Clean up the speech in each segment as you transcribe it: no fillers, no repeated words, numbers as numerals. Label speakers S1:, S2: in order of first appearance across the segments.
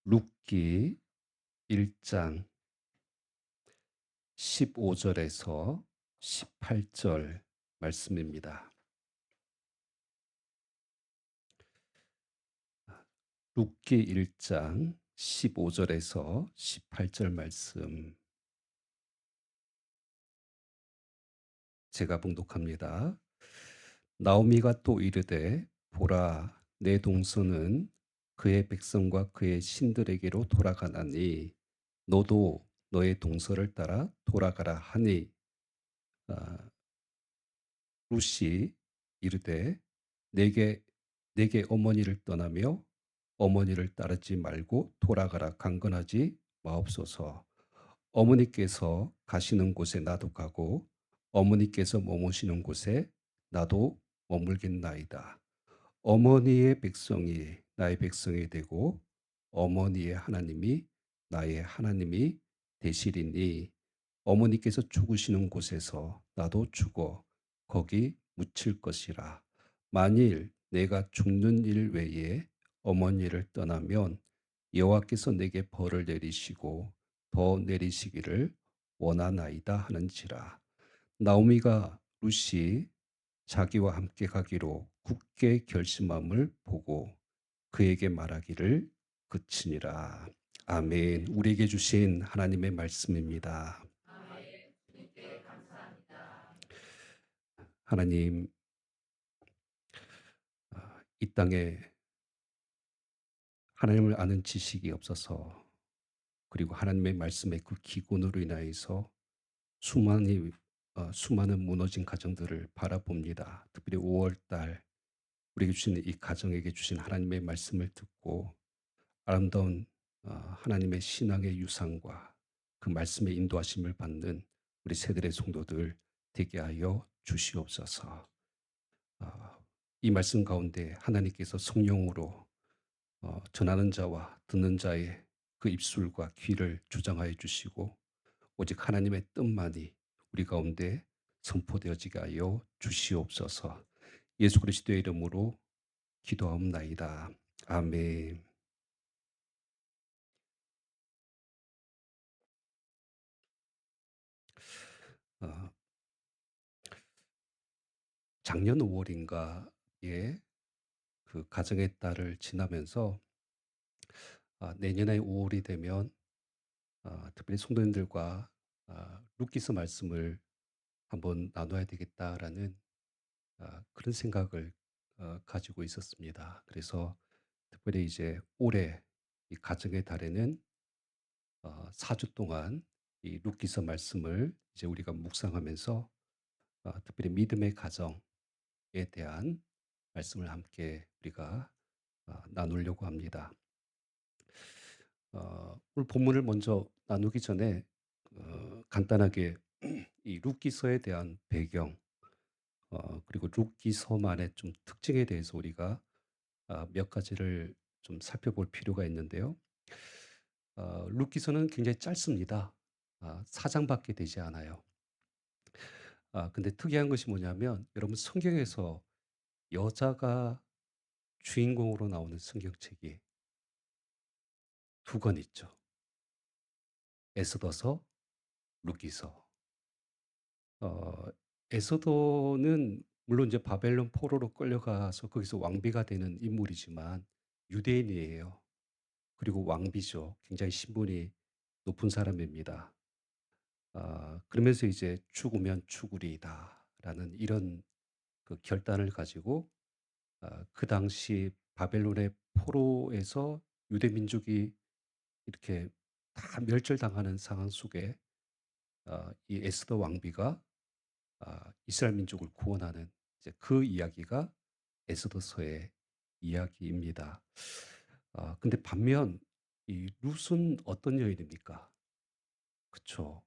S1: 룻기 1장 15절에서 18절 말씀입니다. 룻기 1장 15절에서 18절 말씀 제가 봉독합니다. 나오미가 또 이르되 보라 내 동서는 그의 백성과 그의 신들에게로 돌아가나니 너도 너의 동서를 따라 돌아가라 하니 아, 룻이 이르되 내게 내게 어머니를 떠나며 어머니를 따르지 말고 돌아가라 강건하지 마옵소서. 어머니께서 가시는 곳에 나도 가고 어머니께서 머무시는 곳에 나도 머물겠나이다. 어머니의 백성이 나의 백성이 되고 어머니의 하나님이 나의 하나님이 되시리니 어머니께서 죽으시는 곳에서 나도 죽어 거기 묻힐 것이라. 만일 내가 죽는 일 외에 어머니를 떠나면 여호와께서 내게 벌을 내리시고 더 내리시기를 원하나이다 하는지라. 나오미가 룻이 자기와 함께 가기로 굳게 결심함을 보고 그에게 말하기를 그치니라. 아멘. 우리에게 주신 하나님의 말씀입니다. 하나님, 이 땅에 하나님을 아는 지식이 없어서 그리고 하나님의 말씀의 그 기곤으로 인하여서 수많은 무너진 가정들을 바라봅니다. 특별히 5월 달 우리에게 주신 이 가정에게 주신 하나님의 말씀을 듣고 아름다운 하나님의 신앙의 유산과 그 말씀의 인도하심을 받는 우리 세대의 성도들 되게 하여 주시옵소서. 아, 이 말씀 가운데 하나님께서 성령으로 전하는 자와 듣는 자의 그 입술과 귀를 주장하여 주시고 오직 하나님의 뜻만이 우리 가운데 선포되어지게 하여 주시옵소서. 예수 그리스도의 이름으로 기도하옵나이다. 아멘. 어, 작년 5월인가에 그 가정의 달을 지나면서 내년에 5월이 되면 특별히 성도님들과 룻기서 말씀을 한번 나눠야 되겠다라는 그런 생각을 가지고 있었습니다. 그래서 특별히 이제 올해 이 가정의 달에는 4주 동안 이 룻기서 말씀을 이제 우리가 묵상하면서 특별히 믿음의 가정에 대한 말씀을 함께 우리가 나누려고 합니다. 오늘 본문을 먼저 나누기 전에 간단하게 이 룻기서에 대한 배경 그리고 룻기서만의 좀 특징에 대해서 우리가 몇 가지를 좀 살펴볼 필요가 있는데요. 룻기서는 굉장히 짧습니다. 4장밖에 되지 않아요. 근데 특이한 것이 뭐냐면 여러분 성경에서 여자가 주인공으로 나오는 성경책이 2권 있죠. 에스더서, 룻기서. 어 에스더는 물론 이제 바벨론 포로로 끌려가서 거기서 왕비가 되는 인물이지만 유대인이에요. 그리고 왕비죠. 굉장히 신분이 높은 사람입니다. 그러면서 이제 "죽으면 죽으리이다."라는 이런 그 결단을 가지고 그 당시 바벨론의 포로에서 유대 민족이 이렇게 다 멸절당하는 상황 속에 이 에스더 왕비가 이스라엘 민족을 구원하는 이제 그 이야기가 에스더서의 이야기입니다. 근데 반면 이 룻은 어떤 여인입니까? 그쵸.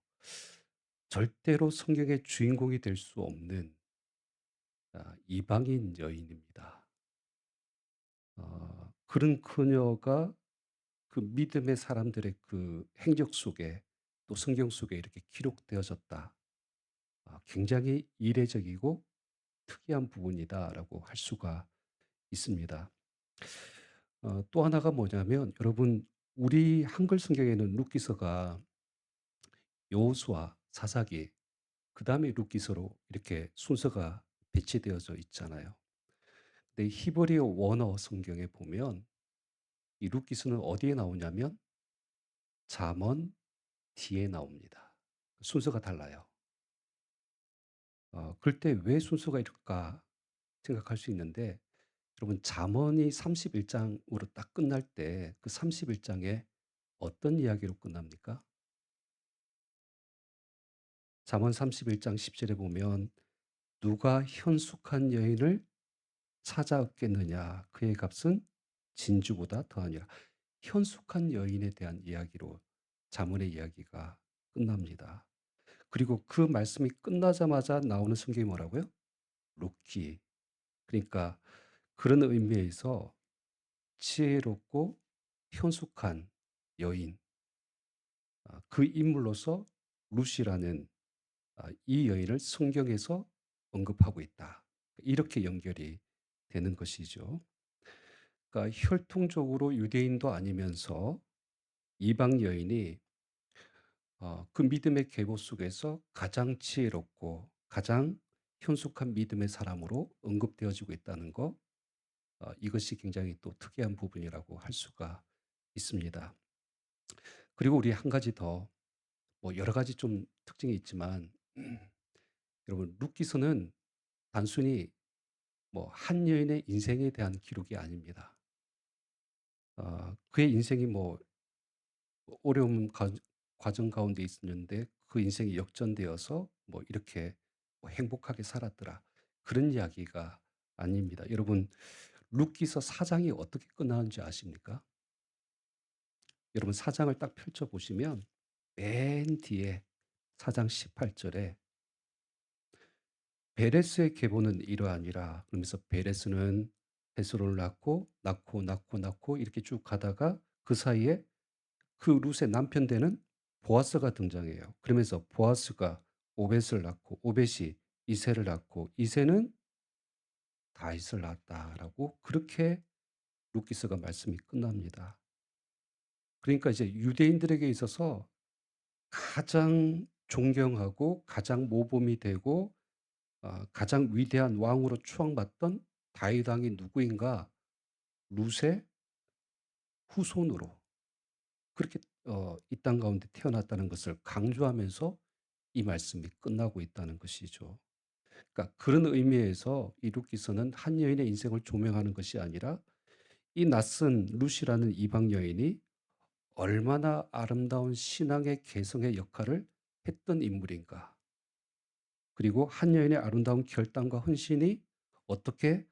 S1: 절대로 성경의 주인공이 될 수 없는 이방인 여인입니다. 그런 그녀가 그 믿음의 사람들의 그 행적 속에 또 성경 속에 이렇게 기록되어졌다. 굉장히 이례적이고 특이한 부분이다라고 할 수가 있습니다. 또 하나가 뭐냐면 여러분 우리 한글 성경에는 룻기서가 여호수아, 사사기, 그다음에 룻기서로 이렇게 순서가 배치되어져 있잖아요. 근데 히브리어 원어 성경에 보면 이 룻기서는 어디에 나오냐면 잠언 뒤에 나옵니다. 순서가 달라요. 그럴 때 '왜 순서가 이럴까?' 생각할 수 있는데, 여러분 잠언이 31 장으로 딱 끝날 때 그 31 장에 어떤 이야기로 끝납니까? 잠언 31장 10 절에 보면 "누가 현숙한 여인을 찾아 얻겠느냐 그의 값은 진주보다 더하니라." 현숙한 여인에 대한 이야기로 잠언의 이야기가 끝납니다. 그리고 그 말씀이 끝나자마자 나오는 성경이 뭐라고요? 룻기. 그러니까 그런 의미에서 지혜롭고 현숙한 여인, 그 인물로서 룻이라는 이 여인을 성경에서 언급하고 있다. 이렇게 연결이 되는 것이죠. 그러니까 혈통적으로 유대인도 아니면서 이방 여인이 그 믿음의 계보 속에서 가장 지혜롭고 가장 현숙한 믿음의 사람으로 언급되어지고 있다는 거, 이것이 굉장히 또 특이한 부분이라고 할 수가 있습니다. 그리고 우리 한 가지 더, 뭐 여러 가지 좀 특징이 있지만 여러분 룻기서는 단순히 뭐 한 여인의 인생에 대한 기록이 아닙니다. 그의 인생이 뭐 어려운 과정 가운데 있었는데 그 인생이 역전되어서 뭐 이렇게 뭐 행복하게 살았더라, 그런 이야기가 아닙니다. 여러분 룻기서 4 장이 어떻게 끝나는지 아십니까? 여러분 4 장을 딱 펼쳐 보시면 맨 뒤에 4장 18 절에 베레스의 계보는 이러하니라 그러면서 베레스는 헤스론을 낳고 이렇게 쭉 가다가 그 사이에 그 룻의 남편 되는 보아스가 등장해요. 그러면서 보아스가 오벳을 낳고 오벳이 이새를 낳고 이새는 다윗을 낳았다라고, 그렇게 룻기서가 말씀이 끝납니다. 그러니까 이제 유대인들에게 있어서 가장 존경하고 가장 모범이 되고 가장 위대한 왕으로 추앙받던 다윗 왕이 누구인가? 룻의 후손으로 그렇게 이 땅 가운데 태어났다는 것을 강조하면서 이 말씀이 끝나고 있다는 것이죠. 그러니까 그런 의미에서 이 룻기서는 한 여인의 인생을 조명하는 것이 아니라 이 낯선 룻이라는 이방 여인이 얼마나 아름다운 신앙의 개성의 역할을 했던 인물인가. 그리고 한 여인의 아름다운 결단과 헌신이 어떻게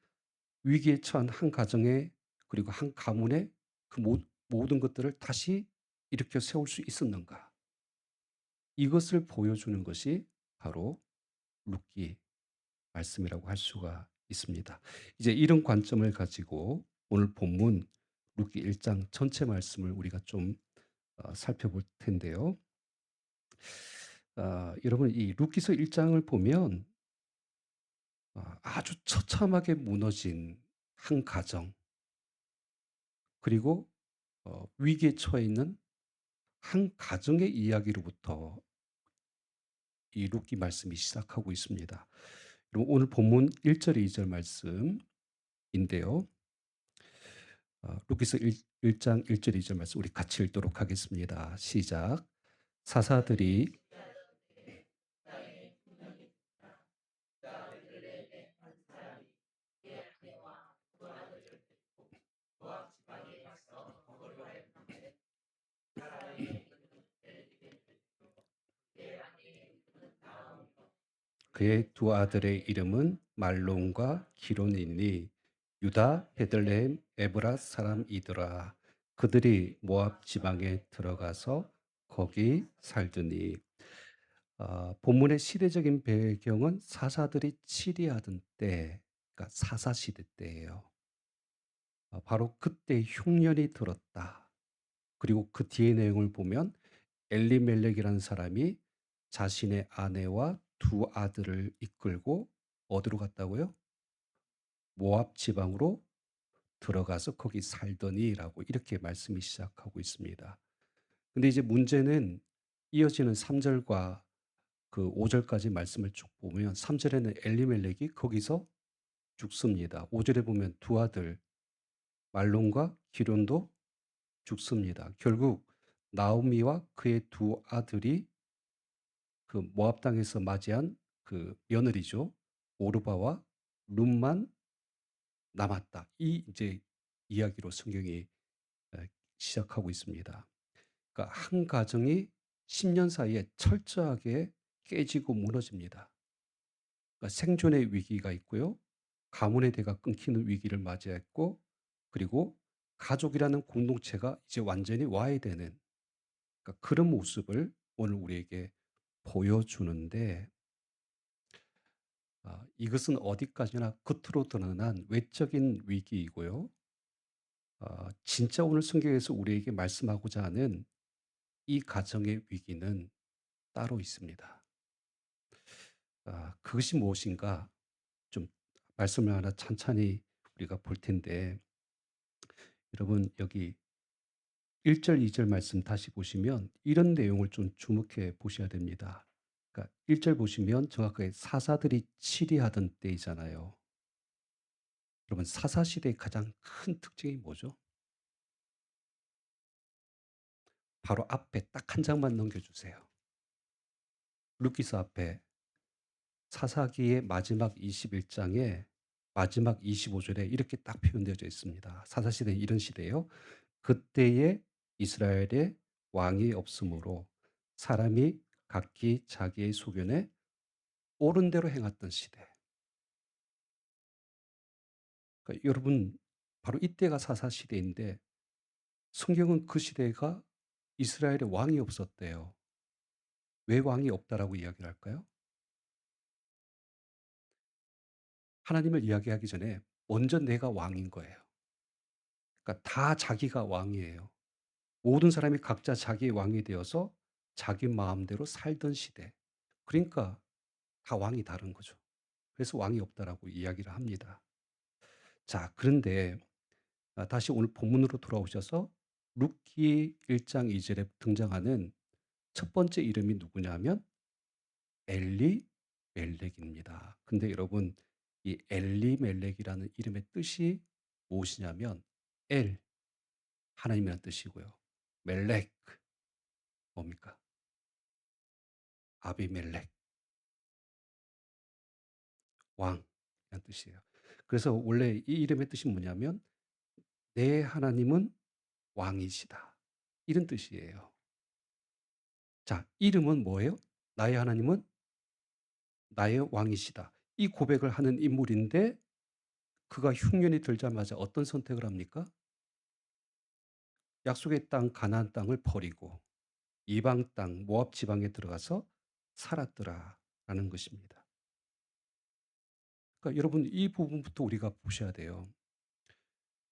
S1: 위기에 처한 한 가정에 그리고 한 가문에 그 모든 것들을 다시 일으켜 세울 수 있었는가. 이것을 보여주는 것이 바로 룻기 말씀이라고 할 수가 있습니다. 이제 이런 관점을 가지고 오늘 본문 룻기 1장 전체 말씀을 우리가 좀 살펴볼 텐데요. 여러분 이 룻기서 1 장을 보면 아주 처참하게 무너진 한 가정, 그리고 위기에 처해 있는 한 가정의 이야기로부터 이 룻기 말씀이 시작하고 있습니다. 여러분 오늘 본문 1 절 2절 말씀인데요. 룻기서 1장 1절 2절 말씀 우리 같이 읽도록 하겠습니다. 시작. 사사들이 그의 두 아들의 이름은 말론과 기론이니 유다 베들레헴 에브라 사람이더라. 그들이 모압 지방에 들어가서 거기 살더니, 본문의 시대적인 배경은 사사들이 치리하던 때, 그러니까 사사 시대 때예요. 바로 그때 흉년이 들었다. 그리고 그 뒤의 내용을 보면 엘리멜렉이라는 사람이 자신의 아내와 두 아들을 이끌고 어디로 갔다고요? 모압 지방으로 들어가서 거기 살더니라고 이렇게 말씀이 시작하고 있습니다. 근데 이제 문제는 이어지는 3 절과 그 5 절까지 말씀을 쭉 보면 3 절에는 엘리멜렉이 거기서 죽습니다. 5 절에 보면 두 아들 말론과 기럨도 죽습니다. 결국 나오미와 그의 두 아들이 그 모압 땅에서 맞이한 그 며느리죠. 오르바와 룻만 남았다. 이 이제 이야기로 성경이 시작하고 있습니다. 그러니까 한 가정이 10년 사이에 철저하게 깨지고 무너집니다. 그러니까 생존의 위기가 있고요. 가문의 대가 끊기는 위기를 맞이했고, 그리고 가족이라는 공동체가 이제 완전히 와해되는, 그러니까 그런 모습을 오늘 우리에게 보여주는데, 이것은 어디까지나 겉으로 드러난 외적인 위기이고요. 진짜 오늘 성경에서 우리에게 말씀하고자 하는 이 가정의 위기는 따로 있습니다. 그것이 무엇인가 좀 말씀을 하나 찬찬히 우리가 볼 텐데, 여러분 여기 1절, 2절 말씀 다시 보시면 이런 내용을 좀 주목해 보셔야 됩니다. 그러니까 1절 보시면 정확하게 사사들이 치리하던 때이잖아요. 여러분 사사 시대의 가장 큰 특징이 뭐죠? 바로 앞에 딱 한 장만 넘겨주세요. 루키스 앞에 사사기의 마지막 21장에 마지막 25절에 이렇게 딱 표현되어져 있습니다. 사사시대는 이런 시대예요. 그때에 이스라엘에 왕이 없으므로 사람이 각기 자기의 소견에 옳은 대로 행했던 시대. 그러니까 여러분 바로 이때가 사사시대인데 성경은 그 시대가 이스라엘에 왕이 없었대요. 왜 왕이 없다라고 이야기를 할까요? 하나님을 이야기하기 전에 먼저 내가 왕인 거예요. 그러니까 다 자기가 왕이에요. 모든 사람이 각자 자기의 왕이 되어서 자기 마음대로 살던 시대. 그러니까 다 왕이 다른 거죠. 그래서 왕이 없다라고 이야기를 합니다. 자, 그런데 다시 오늘 본문으로 돌아오셔서 룻기 1장 2절에 등장하는 첫 번째 이름이 누구냐면 엘리멜렉입니다. 근데 여러분 이 엘리멜렉이라는 이름의 뜻이 무엇이냐면 엘 하나님이라는 뜻이고요. 멜렉 뭡니까? 아비멜렉 왕이라는 뜻이에요. 그래서 원래 이 이름의 뜻이 뭐냐면 내 하나님은 왕이시다. 이런 뜻이에요. 자, 이름은 뭐예요? 나의 하나님은 나의 왕이시다. 이 고백을 하는 인물인데 그가 흉년이 들자마자 어떤 선택을 합니까? 약속의 땅 가나안 땅을 버리고 이방 땅 모압 지방에 들어가서 살았더라라는 것입니다. 그러니까 여러분 이 부분부터 우리가 보셔야 돼요.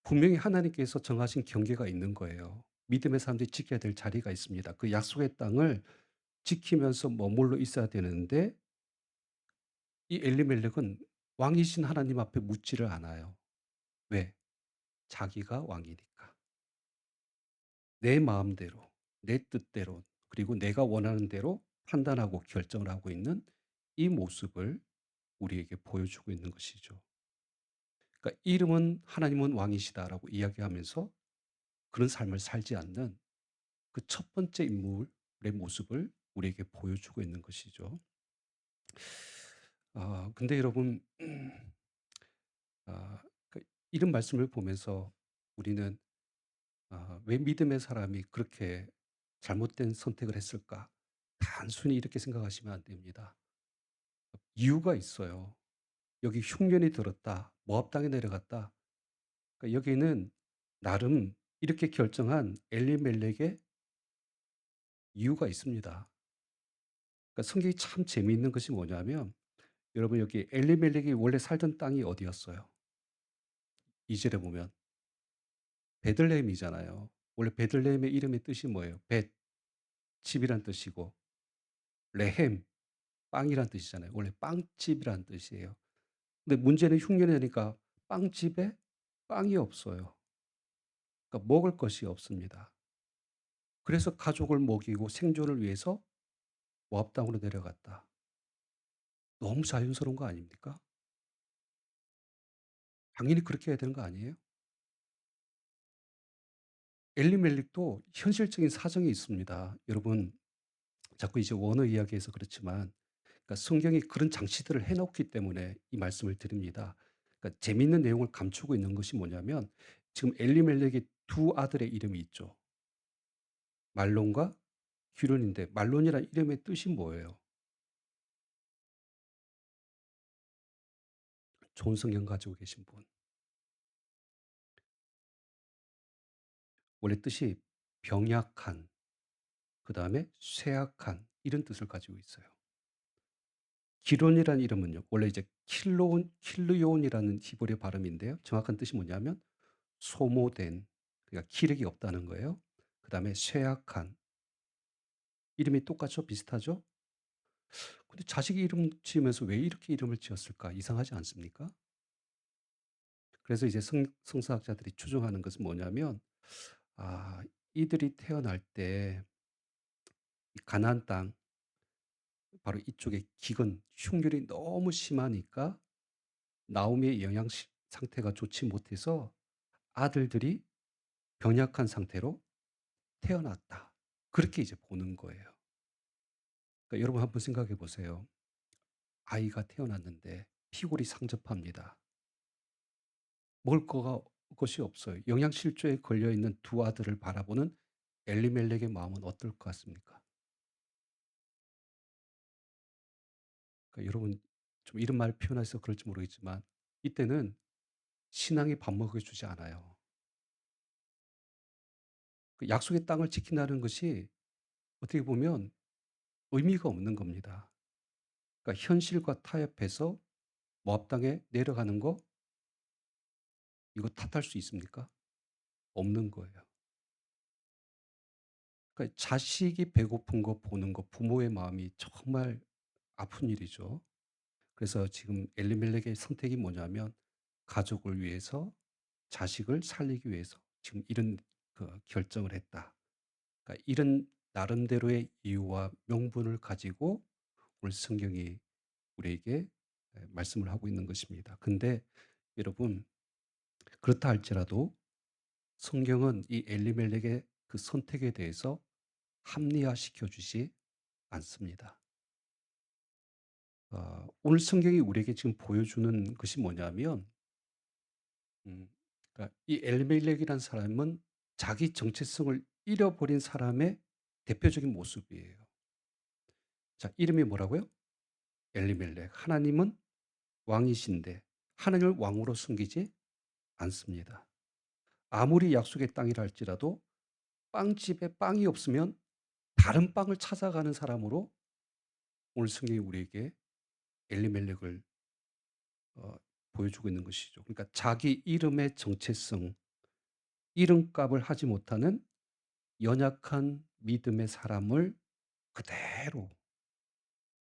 S1: 분명히 하나님께서 정하신 경계가 있는 거예요. 믿음의 사람들이 지켜야 될 자리가 있습니다. 그 약속의 땅을 지키면서 머물러 있어야 되는데 이 엘리멜렉은 왕이신 하나님 앞에 묻지를 않아요. 왜? 자기가 왕이니까. 내 마음대로, 내 뜻대로, 그리고 내가 원하는 대로 판단하고 결정을 하고 있는 이 모습을 우리에게 보여주고 있는 것이죠. 그러니까 이름은 하나님은 왕이시다라고 이야기하면서 그런 삶을 살지 않는 그 첫 번째 인물의 모습을 우리에게 보여주고 있는 것이죠. 근데 여러분, 이런 말씀을 보면서 우리는 왜 믿음의 사람이 그렇게 잘못된 선택을 했을까? 단순히 이렇게 생각하시면 안 됩니다. 이유가 있어요. 여기 흉년이 들었다. 모압 땅에 내려갔다. 그러니까 여기는 나름 이렇게 결정한 엘리멜렉의 이유가 있습니다. 그러니까 성경이 참 재미있는 것이 뭐냐면 여러분 여기 엘리멜렉이 원래 살던 땅이 어디였어요? 2절에 보면 베들레헴이잖아요. 원래 베들레헴의 이름의 뜻이 뭐예요? 벳, 집이란 뜻이고 레헴, 빵이란 뜻이잖아요. 원래 빵집이란 뜻이에요. 근데 문제는 흉년이 되니까 빵집에 빵이 없어요. 그러니까 먹을 것이 없습니다. 그래서 가족을 먹이고 생존을 위해서 모압 땅으로 내려갔다. 너무 자연스러운 거 아닙니까? 당연히 그렇게 해야 되는 거 아니에요? 엘리멜렉도 현실적인 사정이 있습니다. 여러분, 자꾸 이제 원어 이야기해서 그렇지만, 그러니까 성경이 그런 장치들을 해 놓기 때문에 이 말씀을 드립니다. 그러니까 재미있는 내용을 감추고 있는 것이 뭐냐면, 지금 엘리멜렉의 두 아들의 이름이 있죠. 말론과 기론인데, 말론이란 이름의 뜻이 뭐예요? 좋은 성경 가지고 계신 분. 원래 뜻이 병약한, 그다음에 쇠약한 이런 뜻을 가지고 있어요. 기론이라는 이름은요. 원래 이제 킬르온이라는 히브리 발음인데요. 정확한 뜻이 뭐냐면 소모된, 그러니까 기력이 없다는 거예요. 그다음에 쇠약한, 이름이 똑같죠? 비슷하죠? 근데 자식 이름 지으면서 왜 이렇게 이름을 지었을까? 이상하지 않습니까? 그래서 이제 성서학자들이 추정하는 것은 뭐냐면, 아, 이들이 태어날 때 이 가나안 땅, 바로 이쪽에 기근, 흉년이 너무 심하니까 나오미의 영양 상태가 좋지 못해서 아들들이 병약한 상태로 태어났다. 그렇게 이제 보는 거예요. 그러니까 여러분 한번 생각해 보세요. 아이가 태어났는데 피골이 상접합니다. 먹을 것이 없어요. 영양실조에 걸려 있는 두 아들을 바라보는 엘리멜렉의 마음은 어떨 것 같습니까? 그러니까 여러분, 좀 이런 말 표현해서 그럴지 모르겠지만 이때는 신앙이 밥 먹여주지 않아요. 그 약속의 땅을 지킨다는 것이 어떻게 보면 의미가 없는 겁니다. 그러니까 현실과 타협해서 모압 땅에 내려가는 거, 이거 탓할 수 있습니까? 없는 거예요. 그러니까 자식이 배고픈 거 보는 거, 부모의 마음이 정말 아픈 일이죠. 그래서 지금 엘리멜렉의 선택이 뭐냐면 가족을 위해서, 자식을 살리기 위해서 지금 이런 결정을 했다. 그러니까 이런 나름대로의 이유와 명분을 가지고 오늘 성경이 우리에게 말씀을 하고 있는 것입니다. 근데 여러분, 그렇다 할지라도 성경은 이 엘리멜렉의 그 선택에 대해서 합리화시켜 주지 않습니다. 오늘 성경이 우리에게 지금 보여주는 것이 뭐냐면, 음, 그러니까 이 엘리멜렉이라는 사람은 자기 정체성을 잃어버린 사람의 대표적인 모습이에요. 자, 이름이 뭐라고요? 엘리멜렉. 하나님은 왕이신데 하나님을 왕으로 숨기지 않습니다. 아무리 약속의 땅이라 할지라도 빵집에 빵이 없으면 다른 빵을 찾아가는 사람으로 오늘 성경이 우리에게 엘리멜렉을 어, 보여주고 있는 것이죠. 그러니까 자기 이름의 정체성, 이름값을 하지 못하는 연약한 믿음의 사람을 그대로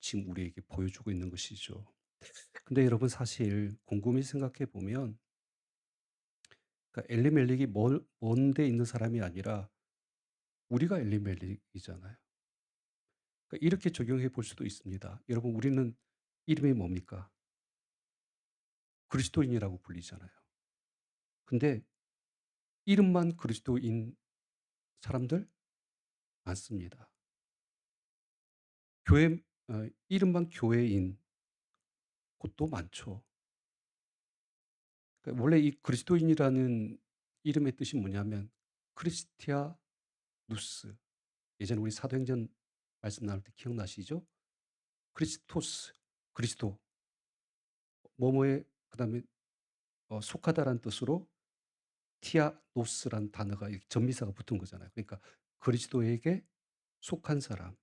S1: 지금 우리에게 보여주고 있는 것이죠. 근데 여러분, 사실 곰곰이 생각해 보면, 그러니까 엘리멜렉이 먼데 있는 사람이 아니라 우리가 엘리멜렉이잖아요. 그러니까 이렇게 적용해 볼 수도 있습니다. 여러분, 우리는 이름이 뭡니까? 그리스도인이라고 불리잖아요. 근데 이름만 그리스도인 사람들 많습니다. 교회, 이름만 교회인 곳도 많죠. 그러니까 원래 이 그리스도인이라는 이름의 뜻이 뭐냐면 크리스티아 누스. 예전에 우리 사도행전 말씀 나눌 때 기억나시죠? 크리스토스, 그리스도, 뭐뭐에 그다음에 속하다라는 뜻으로 티아노스란 단어가 이렇게 전미사가 붙은 거잖아요. 그러니까 그리스도에게 속한 사람,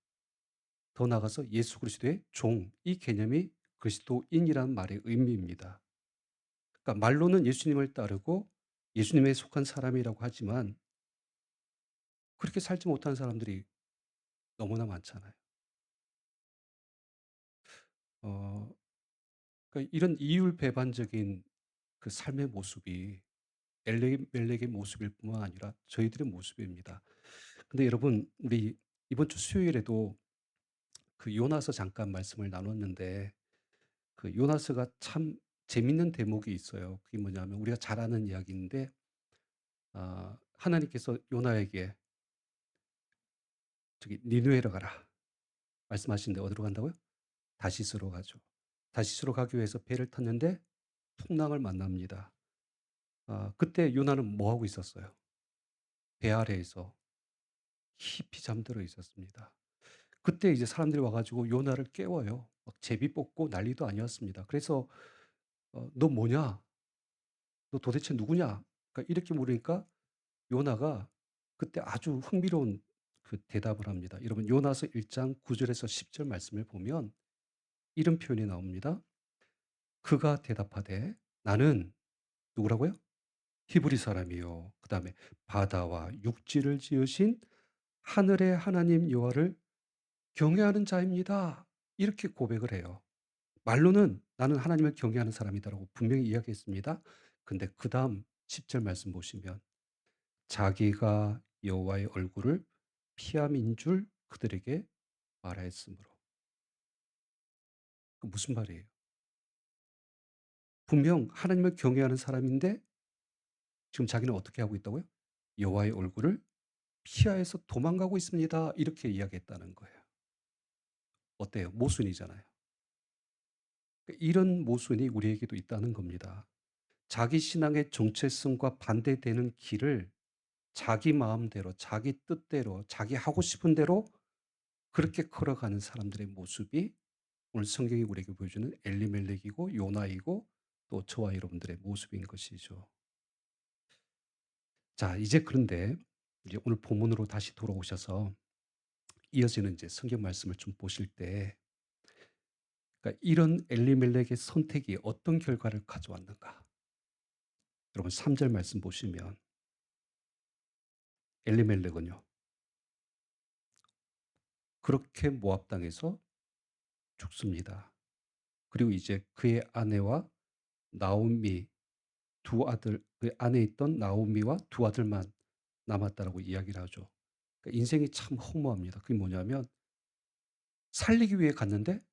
S1: 더 나아가서 예수 그리스도의 종, 이 개념이 그리스도인이라는 말의 의미입니다. 그러니까 말로는 예수님을 따르고 예수님에 속한 사람이라고 하지만 그렇게 살지 못하는 사람들이 너무나 많잖아요. 어 그러니까 이런 이율배반적인 그 삶의 모습이 엘리멜렉의 모습일 뿐만 아니라 저희들의 모습입니다. 근데 여러분 우리 이번 주 수요일에도 그 요나서 잠깐 말씀을 나눴는데 그 요나서가 참 재밌는 대목이 있어요. 그게 뭐냐면 우리가 잘 아는 이야기인데 하나님께서 요나에게 저기 니느웨로 가라 말씀하시는데 어디로 간다고요? 다시스로 가죠. 다시스로 가기 위해서 배를 탔는데 풍랑을 만납니다. 그때 요나는 뭐 하고 있었어요? 배 아래에서 깊이 잠들어 있었습니다. 그때 이제 사람들이 와 가지고 요나를 깨워요. 막 제비 뽑고 난리도 아니었습니다. 그래서 "너 뭐냐? 너 도대체 누구냐?" 그러니까 이렇게 물으니까 요나가 그때 아주 흥미로운 그 대답을 합니다. 여러분 요나서 1장 9 절에서 10절 말씀을 보면 이런 표현이 나옵니다. 그가 대답하되 "나는" 누구라고요? "히브리 사람이요." 그다음에 "바다와 육지를 지으신 하늘의 하나님 여호와를 경외하는 자입니다." 이렇게 고백을 해요. 말로는 "나는 하나님을 경외하는 사람이다."라고 분명히 이야기했습니다. 근데 그다음 10절 말씀 보시면 자기가 여호와의 얼굴을 피함인 줄 그들에게 말하였으므로. 그 무슨 말이에요? 분명 하나님을 경외하는 사람인데 지금 자기는 어떻게 하고 있다고요? "여호와의 얼굴을 피하여서 도망가고 있습니다." 이렇게 이야기했다는 거예요. 어때요? 모순이잖아요. 그러니까 이런 모순이 우리에게도 있다는 겁니다. 자기 신앙의 정체성과 반대되는 길을 자기 마음대로, 자기 뜻대로, 자기 하고 싶은 대로 그렇게 걸어가는 사람들의 모습이 오늘 성경이 우리에게 보여주는 엘리멜렉이고 요나이고 또 저와 여러분들의 모습인 것이죠. 자, 이제 그런데 이제 오늘 본문으로 다시 돌아오셔서 이어지는 이제 성경 말씀을 좀 보실 때 그러니까 이런 엘리멜렉의 선택이 어떤 결과를 가져왔는가? 여러분 3절 말씀 보시면 엘리멜렉은요. 그렇게 모압 당해서 죽습니다. 그리고 이제 그의 아내와 나오미 두 아들 그 안에 있던 나오미와 두 아들만 남았다라고 이야기를 하죠. 그러니까 인생이 참 허무합니다. 그게 뭐냐면 살리기 위해 갔는데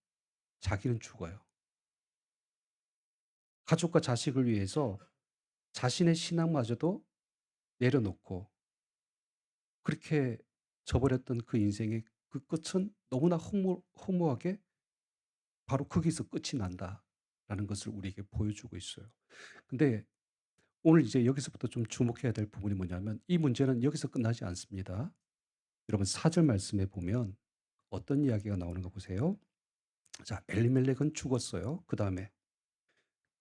S1: 자기는 죽어요. 가족과 자식을 위해서 자신의 신앙마저도 내려놓고 그렇게 져버렸던 그 인생의 그 끝은 너무나 허무하게 바로 거기서 끝이 난다라는 것을 우리에게 보여주고 있어요. 근데 오늘 이제 여기서부터 좀 주목해야 될 부분이 뭐냐면 이 문제는 여기서 끝나지 않습니다. 여러분 4절 말씀에 보면 어떤 이야기가 나오는가 보세요. 자, 엘리멜렉은 죽었어요. 그다음에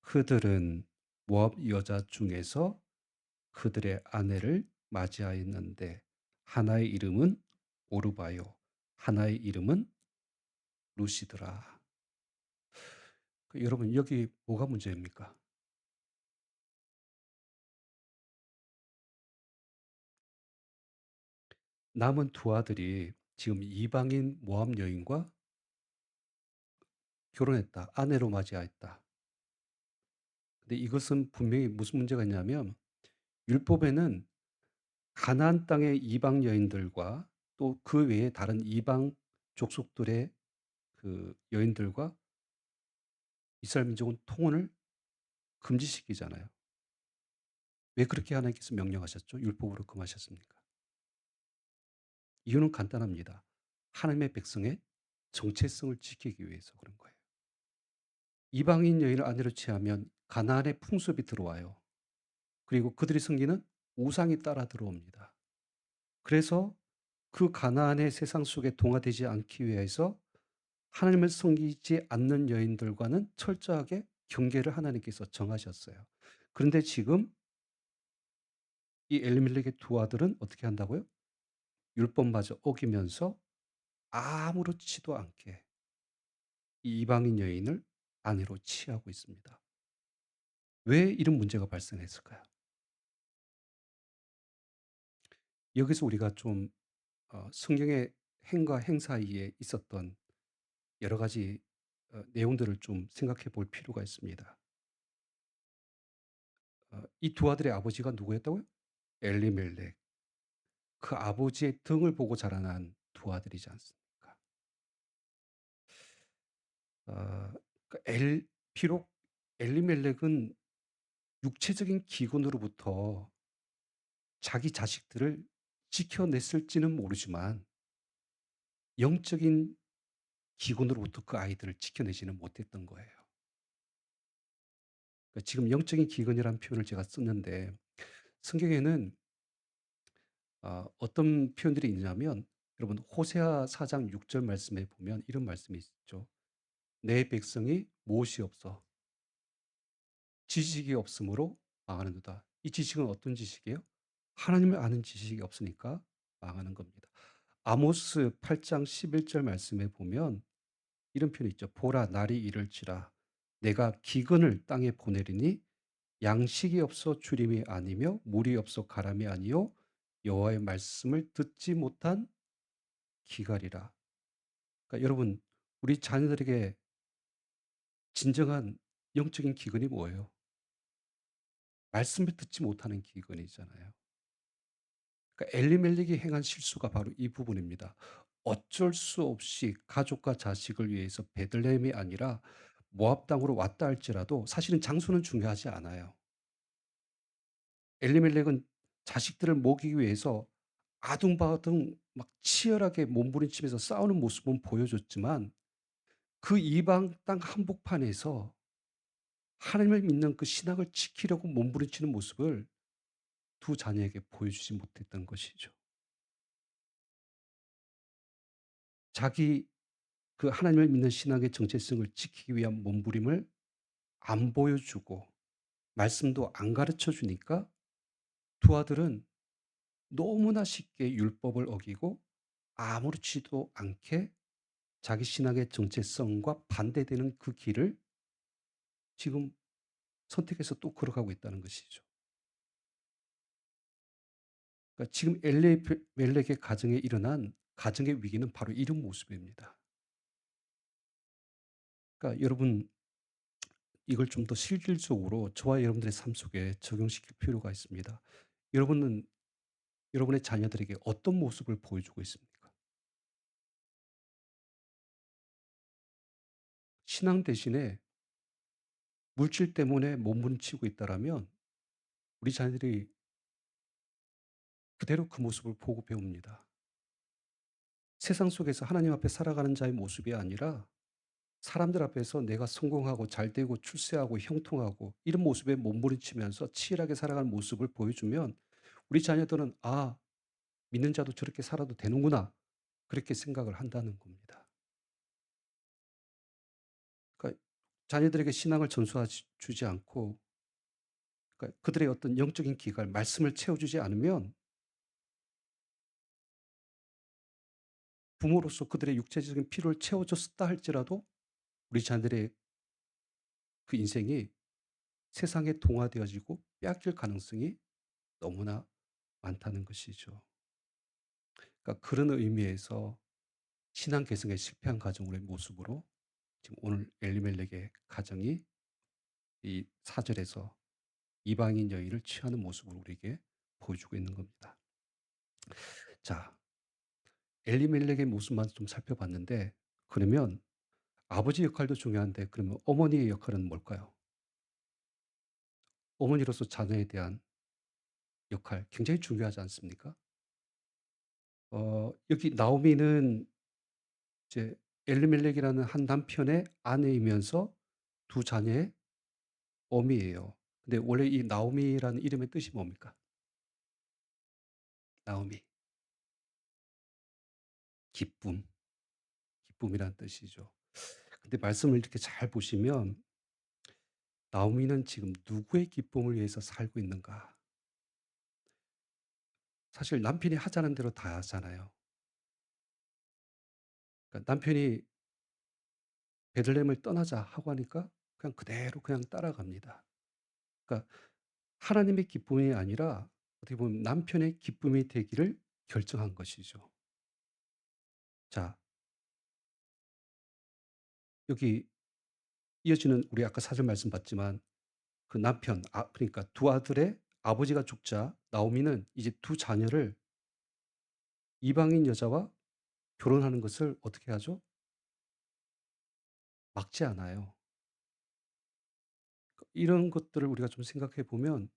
S1: 그들은 모압 여자 중에서 그들의 아내를 맞이하였는데 하나의 이름은 오르바요. 하나의 이름은 루시드라. 여러분 여기 뭐가 문제입니까? 남은 두 아들이 지금 이방인 모압 여인과 결혼했다. 아내로 맞이하였다. 근데 이것은 분명히 무슨 문제가 있냐면 율법에는 가나안 땅의 이방 여인들과 또 그 외에 다른 이방 족속들의 그 여인들과 이스라엘 민족은 통혼을 금지시키잖아요. 왜 그렇게 하나님께서 명령하셨죠? 율법으로 금하셨습니까? 이유는 간단합니다. 하나님의 백성의 정체성을 지키기 위해서 그런 거예요. 이방인 여인을 아내로 취하면 가나안의 풍습이 들어와요. 그리고 그들이 섬기는 우상이 따라 들어옵니다. 그래서 그 가나안의 세상 속에 동화되지 않기 위해서 하나님을 섬기지 않는 여인들과는 철저하게 경계를 하나님께서 정하셨어요. 그런데 지금 이 엘리멜렉의 두 아들은 어떻게 한다고요? 율법마저 어기면서 아무렇지도 않게 이 이방인 여인을 아내로 취하고 있습니다. 왜 이런 문제가 발생했을까요? 여기서 우리가 좀 성경의 행과 행 사이에 있었던 여러 가지 내용들을 좀 생각해 볼 필요가 있습니다. 이 두 아들의 아버지가 누구였다고요? 엘리멜렉. 그 아버지의 등을 보고 자라난 두 아들이지 않습니까? 그러니까 비록 엘리멜렉은 육체적인 기근으로부터 자기 자식들을 지켜냈을지는 모르지만 영적인 기근으로부터 그 아이들을 지켜내지는 못했던 거예요. 그러니까 지금 영적인 기근이라는 표현을 제가 썼는데 성경에는 어떤 표현들이 있냐면 여러분 호세아 4장 6절 말씀에 보면 이런 말씀이 있죠. "내 백성이 무엇이 없어 지식이 없으므로 망하는도다." 이 지식은 어떤 지식이에요? 하나님을 아는 지식이 없으니까 망하는 겁니다. 아모스 8장 11절 말씀에 보면 이런 표현이 있죠. "보라 날이 이를지라 내가 기근을 땅에 보내리니 양식이 없어 주림이 아니며 물이 없어 가람이 아니요 여호와의 말씀을 듣지 못한 기갈이라." 그러니까 여러분 우리 자녀들에게 진정한 영적인 기근이 뭐예요? 말씀을 듣지 못하는 기근이잖아요. 그러니까 엘리멜렉이 행한 실수가 바로 이 부분입니다. 어쩔 수 없이 가족과 자식을 위해서 베들레헴이 아니라 모압 땅으로 왔다 할지라도 사실은 장소는 중요하지 않아요. 엘리멜렉은 자식들을 먹이기 위해서 아둥바둥 막 치열하게 몸부림치면서 싸우는 모습은 보여줬지만 그 이방 땅 한복판에서 하나님을 믿는 그 신앙을 지키려고 몸부림치는 모습을 두 자녀에게 보여주지 못했던 것이죠. 자기 그 하나님을 믿는 신앙의 정체성을 지키기 위한 몸부림을 안 보여주고 말씀도 안 가르쳐 주니까 두 아들은 너무나 쉽게 율법을 어기고 아무렇지도 않게 자기 신앙의 정체성과 반대되는 그 길을 지금 선택해서 또 걸어가고 있다는 것이죠. 그러니까 지금 엘리멜렉의 가정에 일어난 가정의 위기는 바로 이런 모습입니다. 그러니까 여러분 이걸 좀 더 실질적으로 저와 여러분들의 삶 속에 적용시킬 필요가 있습니다. 여러분은 여러분의 자녀들에게 어떤 모습을 보여주고 있습니까? 신앙 대신에 물질 때문에 몸부림치고 있다라면 우리 자녀들이 그대로 그 모습을 보고 배웁니다. 세상 속에서 하나님 앞에 살아가는 자의 모습이 아니라 사람들 앞에서 내가 성공하고 잘되고 출세하고 형통하고 이런 모습에 몸부림치면서 치열하게 살아가는 모습을 보여주면 우리 자녀들은 '아 믿는 자도 저렇게 살아도 되는구나.' 그렇게 생각을 한다는 겁니다. 그러니까 자녀들에게 신앙을 전수하지 주지 않고 그러니까 그들의 어떤 영적인 기갈 말씀을 채워주지 않으면 부모로서 그들의 육체적인 필요를 채워줬다 할지라도 우리 자녀들의 그 인생이 세상에 동화되어지고 빼앗길 가능성이 너무나 많다는 것이죠. 그러니까 그런 의미에서 신앙 개성에 실패한 가정의 모습으로 지금 오늘 엘리멜렉의 가정이 이 4절에서 이방인 여인을 취하는 모습으로 우리에게 보여주고 있는 겁니다. 자, 엘리멜렉의 모습만 좀 살펴봤는데 그러면 아버지 역할도 중요한데 그러면 어머니의 역할은 뭘까요? 어머니로서 자녀에 대한 역할 굉장히 중요하지 않습니까? 여기 나오미는 이제 엘리멜렉이라는 한 남편의 아내이면서 두 자녀의 어미예요. 근데 원래 이 나오미라는 이름의 뜻이 뭡니까? 나오미. 기쁨, 기쁨이란 뜻이죠. 근데 말씀을 이렇게 잘 보시면 나오미는 지금 누구의 기쁨을 위해서 살고 있는가? 사실 남편이 하자는 대로 다 하잖아요. 그러니까 남편이 베들레헴을 떠나자 하고 하니까 그냥 그대로 그냥 따라갑니다. 그러니까 하나님의 기쁨이 아니라 어떻게 보면 남편의 기쁨이 되기를 결정한 것이죠. 자, 여기 이어지는 우리 아까 사절 말씀 봤지만 그 남편 그러니까 두 아들의 아버지가 죽자 나오미는 이제 두 자녀를 이방인 여자와 결혼하는 것을 어떻게 하죠? 막지 않아요. 이런 것들을 우리가 좀 생각해 보면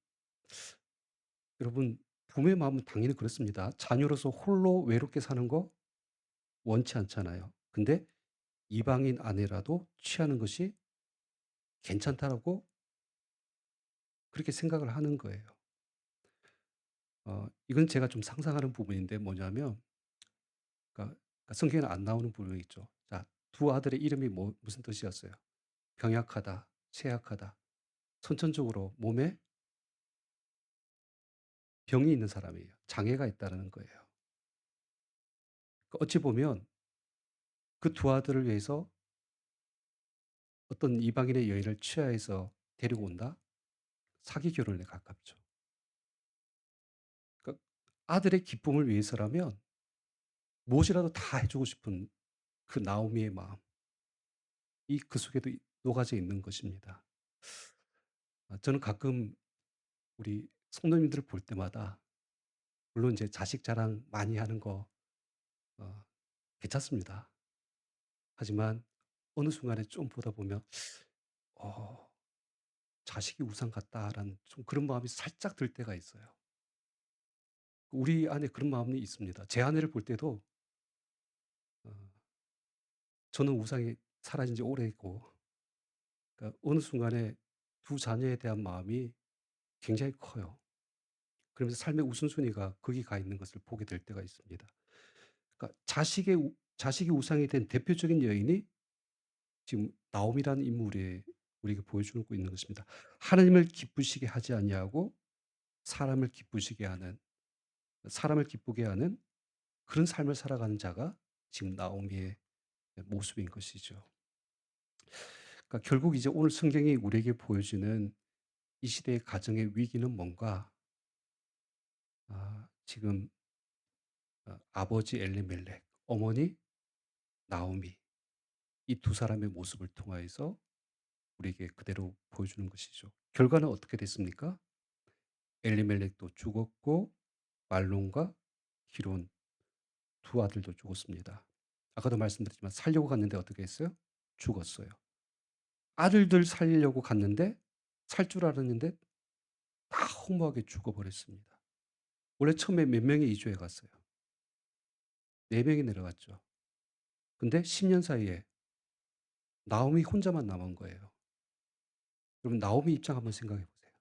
S1: 여러분 부모의 마음은 당연히 그렇습니다. 자녀로서 홀로 외롭게 사는 거 원치 않잖아요. 근데 이방인 아내라도 취하는 것이 괜찮다라고 그렇게 생각을 하는 거예요. 이건 제가 좀 상상하는 부분인데 뭐냐면 그러니까 성경에는 안 나오는 부분이 있죠. 자, 두 아들의 이름이 무슨 뜻이었어요? 병약하다, 쇠약하다. 선천적으로 몸에 병이 있는 사람이에요. 장애가 있다는 거예요. 어찌 보면 그 두 아들을 위해서 어떤 이방인의 여인을 취하해서 데리고 온다? 사기 결혼에 가깝죠. 그러니까 아들의 기쁨을 위해서라면 무엇이라도 다 해주고 싶은 그 나오미의 마음, 그 속에도 녹아져 있는 것입니다. 저는 가끔 우리 성도님들을 볼 때마다 물론 이제 자식 자랑 많이 하는 거 어, 괜찮습니다. 하지만 어느 순간에 좀 보다 보면 어, 자식이 우상 같다라는 좀 그런 마음이 살짝 들 때가 있어요. 우리 안에 그런 마음이 있습니다. 제 아내를 볼 때도 어, 저는 우상이 사라진 지 오래고 그러니까 어느 순간에 두 자녀에 대한 마음이 굉장히 커요. 그러면서 삶의 우선순위가 거기 가 있는 것을 보게 될 때가 있습니다. 그러니까 자식이 우상이 된 대표적인 여인이 지금 나옴이라는 인물이 우리에게 보여주고 있는 것입니다. 하나님을 기쁘시게 하지 아니하고 사람을 기쁘시게 하는, 사람을 기쁘게 하는 그런 삶을 살아가는 자가 지금 나오미의 모습인 것이죠. 그러니까 결국 이제 오늘 성경이 우리에게 보여주는 이 시대의 가정의 위기는 뭔가? 지금 아버지 엘리멜렉, 어머니 나오미 이 두 사람의 모습을 통하여서 우리에게 그대로 보여주는 것이죠. 결과는 어떻게 됐습니까? 엘리멜렉도 죽었고 말론과 기론 두 아들도 죽었습니다. 아까도 말씀드렸지만 살려고 갔는데 어떻게 했어요? 죽었어요. 아들들 살리려고 갔는데 살 줄 알았는데 다 허무하게 죽어버렸습니다. 원래 처음에 몇 명이 이주해 갔어요? 4명이 내려갔죠. 근데 10년 사이에 나오미 혼자만 남은 거예요. 여러분 나오미 입장 한번 생각해 보세요.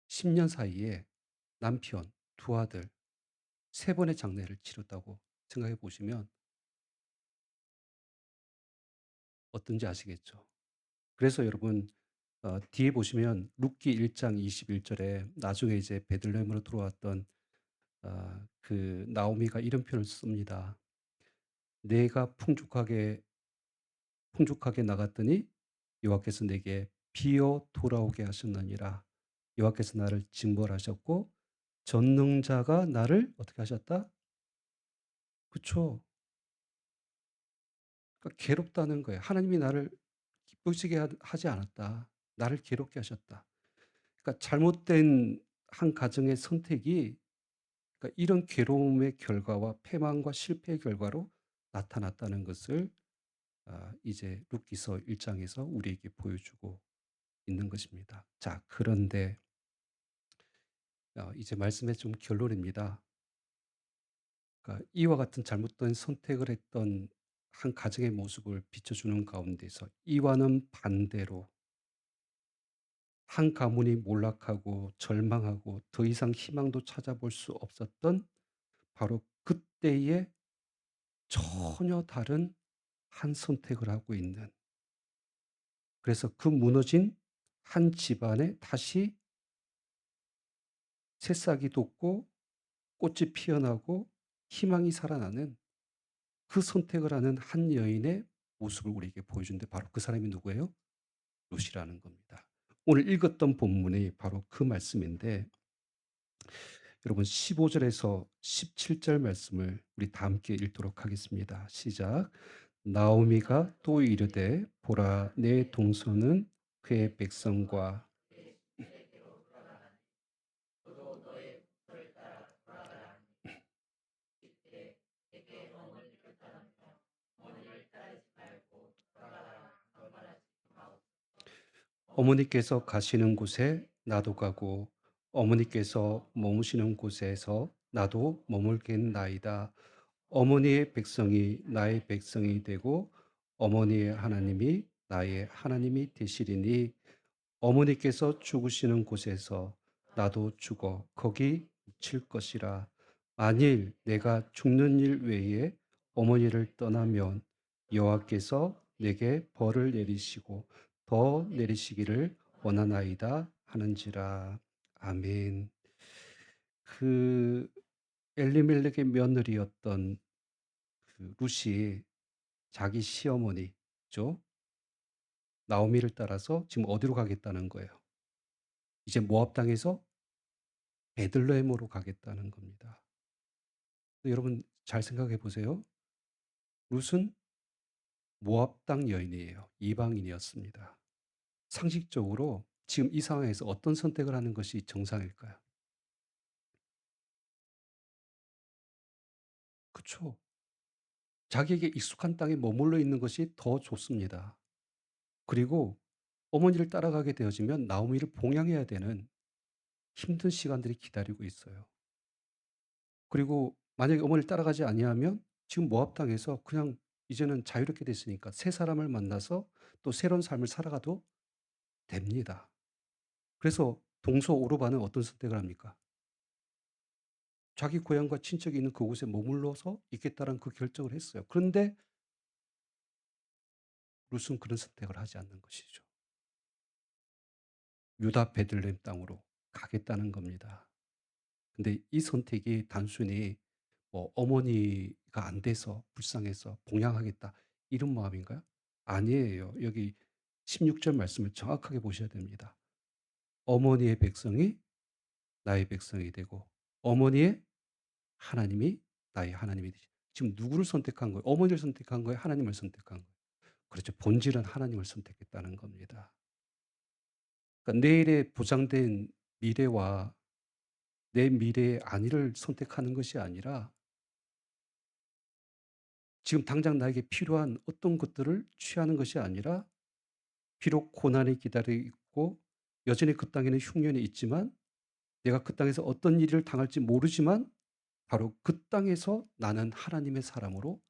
S1: 10년 사이에 남편, 두 아들, 3번의 장례를 치렀다고 생각해 보시면 어떤지 아시겠죠? 그래서 여러분 뒤에 보시면 룻기 1장 21절에 나중에 이제 베들레헴으로 들어왔던 그 나오미가 이런 표현을 씁니다. 내가 풍족하게 나갔더니 여호와께서 내게 비어 돌아오게 하셨느니라. 여호와께서 나를 징벌하셨고 전능자가 나를 어떻게 하셨다? 그쵸. 그러니까 괴롭다는 거예요. 하나님이 나를 기쁘시게 하지 않았다. 나를 괴롭게 하셨다. 그러니까 잘못된 한 가정의 선택이 그러니까 이런 괴로움의 결과와 패망과 실패의 결과로 나타났다는 것을 이제 룻기서 1장에서 우리에게 보여주고 있는 것입니다. 자, 그런데 이제 말씀의 좀 결론입니다. 그러니까 이와 같은 잘못된 선택을 했던 한 가정의 모습을 비춰주는 가운데서 이와는 반대로 한 가문이 몰락하고 절망하고 더 이상 희망도 찾아볼 수 없었던 바로 그때의 전혀 다른 한 선택을 하고 있는, 그래서 그 무너진 한 집안에 다시 새싹이 돋고 꽃이 피어나고 희망이 살아나는 그 선택을 하는 한 여인의 모습을 우리에게 보여주는데 바로 그 사람이 누구예요? 룻이라는 겁니다. 오늘 읽었던 본문이 바로 그 말씀인데 여러분 15절에서 17절 말씀을 우리 다 함께 읽도록 하겠습니다. 시작. 나오미가 또 이르되 보라 내 동서는 그의 백성과 어머니께서 가시는 곳에 나도 가고 어머니께서 머무시는 곳에서 나도 머물겠나이다. 어머니의 백성이 나의 백성이 되고 어머니의 하나님이 나의 하나님이 되시리니 어머니께서 죽으시는 곳에서 나도 죽어 거기 묻힐 것이라. 만일 내가 죽는 일 외에 어머니를 떠나면 여호와께서 내게 벌을 내리시고 더 내리시기를 원하나이다 하는지라. 아멘. 그 엘리멜렉의 며느리였던 그 룻이 자기 시어머니죠. 나오미를 따라서 지금 어디로 가겠다는 거예요? 이제 모압 땅에서 베들레헴으로 가겠다는 겁니다. 여러분 잘 생각해 보세요. 룻은 모압 땅 여인이에요. 이방인이었습니다. 상식적으로 지금 이 상황에서 어떤 선택을 하는 것이 정상일까요? 그쵸. 자기에게 익숙한 땅에 머물러 있는 것이 더 좋습니다. 그리고 어머니를 따라가게 되어지면 나오미를 봉양해야 되는 힘든 시간들이 기다리고 있어요. 그리고 만약에 어머니를 따라가지 아니하면 지금 모압 땅에서 그냥 이제는 자유롭게 됐으니까 새 사람을 만나서 또 새로운 삶을 살아가도 됩니다. 그래서 동서 오르반은 어떤 선택을 합니까? 자기 고향과 친척이 있는 그곳에 머물러서 있겠다는 그 결정을 했어요. 그런데 룻은 그런 선택을 하지 않는 것이죠. 유다 베들레헴 땅으로 가겠다는 겁니다. 근데 이 선택이 단순히 뭐 어머니가 안 돼서 불쌍해서 봉양하겠다 이런 마음인가요? 아니에요. 여기 16절 말씀을 정확하게 보셔야 됩니다. 어머니의 백성이 나의 백성이 되고 어머니의 하나님이 나의 하나님이 되시. 지금 누구를 선택한 거예요? 어머니를 선택한 거예요? 하나님을 선택한 거예요? 그렇죠. 본질은 하나님을 선택했다는 겁니다. 그러니까 내일의 보장된 미래와 내 미래의 안위를 선택하는 것이 아니라 지금 당장 나에게 필요한 어떤 것들을 취하는 것이 아니라 비록 고난이 기다리고 있고 여전히 그 땅에는 흉년이 있지만 내가 그 땅에서 어떤 일을 당할지 모르지만 바로 그 땅에서 나는 하나님의 사람으로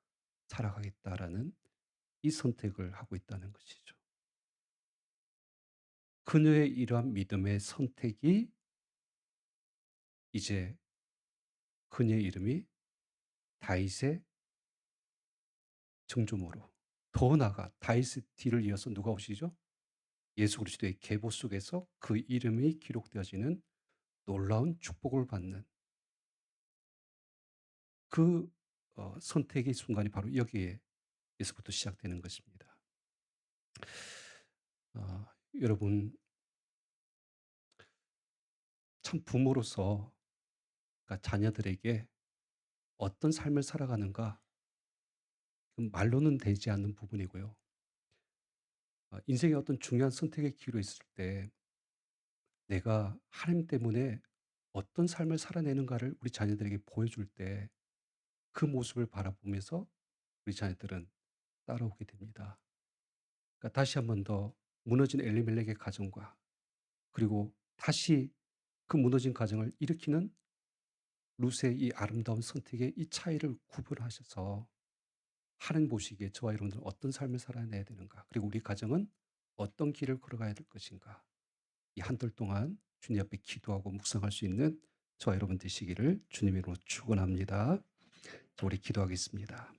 S1: 살아가겠다라는 이 선택을 하고 있다는 것이죠. 그녀의 이러한 믿음의 선택이 이제 그녀의 이름이 다윗의 증조모로 더 나아가 다윗의 뒤를 이어서 누가 오시죠? 예수 그리스도의 계보 속에서 그 이름이 기록되어지는 놀라운 축복을 받는 그 선택의 순간이 바로 여기에서부터 시작되는 것입니다. 여러분 참 부모로서 그러니까 자녀들에게 어떤 삶을 살아가는가 말로는 되지 않는 부분이고요. 인생의 어떤 중요한 선택의 기회로 있을 때 내가 하나님 때문에 어떤 삶을 살아내는가를 우리 자녀들에게 보여줄 때 그 모습을 바라보면서 우리 자녀들은 따라오게 됩니다. 그러니까 다시 한번 더 무너진 엘리멜렉의 가정과 그리고 다시 그 무너진 가정을 일으키는 룻의 이 아름다운 선택의 이 차이를 구분하셔서 하나님 보시기에 저와 여러분들은 어떤 삶을 살아내야 되는가 그리고 우리 가정은 어떤 길을 걸어가야 될 것인가 이 한 달 동안 주님 앞에 기도하고 묵상할 수 있는 저와 여러분 되시기를 주님의 이름으로 축원합니다. 우리 기도하겠습니다.